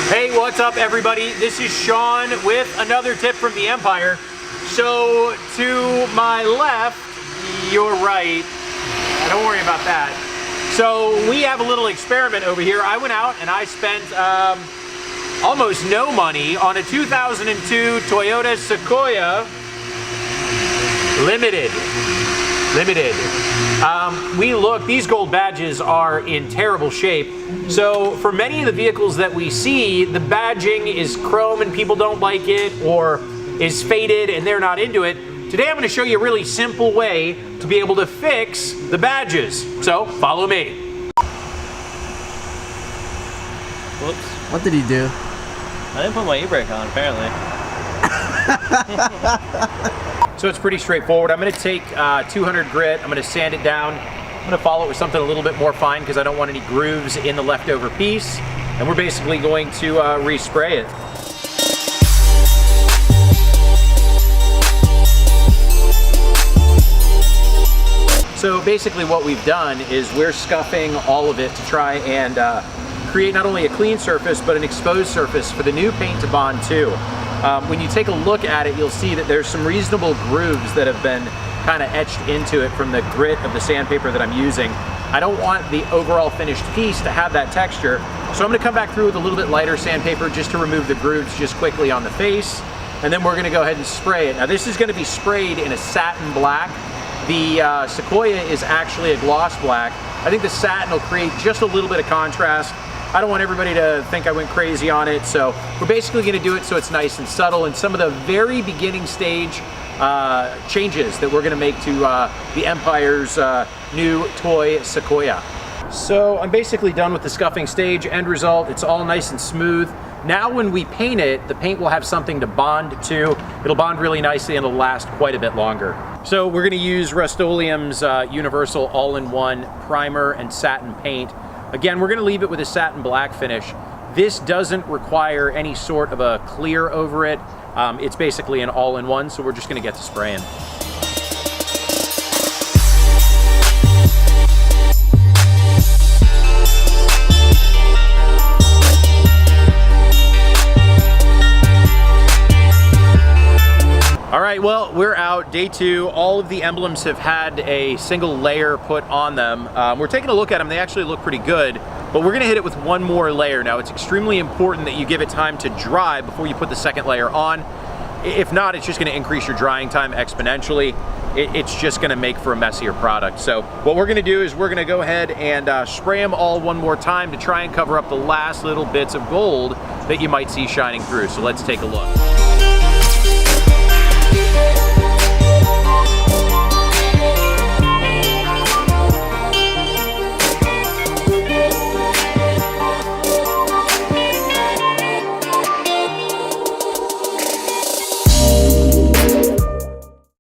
Hey, what's up everybody? This is Shawn with another tip from the Empire. So to my left, you're right. Don't worry about that. So we have a little experiment over here. I went out and I spent almost no money on a 2002 Toyota Sequioa Limited. We look, these gold badges are in terrible shape. So for many of the vehicles that we see, the badging is chrome and people don't like it, or is faded and they're not into it. Today I'm going to show you a really simple way to be able to fix the badges. So follow me. Whoops. What did he do? I didn't put my e-brake on, apparently. So it's pretty straightforward. I'm going to take 200 grit, I'm going to sand it down. I'm going to follow it with something a little bit more fine because I don't want any grooves in the leftover piece. And we're basically going to respray it. So basically what we've done is we're scuffing all of it to try and create not only a clean surface, but an exposed surface for the new paint to bond to. When you take a look at it, you'll see that there's some reasonable grooves that have been kind of etched into it from the grit of the sandpaper that I'm using. I don't want the overall finished piece to have that texture, so I'm going to come back through with a little bit lighter sandpaper just to remove the grooves just quickly on the face, and then we're going to go ahead and spray it. Now this is going to be sprayed in a satin black. The Sequoia is actually a gloss black. I think the satin will create just a little bit of contrast. I don't want everybody to think I went crazy on it, so we're basically going to do it so it's nice and subtle, and some of the very beginning stage changes that we're going to make to the Empire's new toy Sequoia. So I'm basically done with the scuffing stage. End result, it's all nice and smooth. Now when we paint it, the paint will have something to bond to. It'll bond really nicely and it'll last quite a bit longer. So we're going to use Rust-Oleum's Universal All-in-One Primer and Satin Paint. Again, we're going to leave it with a satin black finish. This doesn't require any sort of a clear over it. It's basically an all-in-one, so we're just going to get to spraying. All right, well, we're out, day 2. All of the emblems have had a single layer put on them. We're taking a look at them. They actually look pretty good, but we're gonna hit it with one more layer. Now, it's extremely important that you give it time to dry before you put the second layer on. If not, it's just gonna increase your drying time exponentially. It's just gonna make for a messier product. So what we're gonna do is we're gonna go ahead and spray them all one more time to try and cover up the last little bits of gold that you might see shining through. So let's take a look.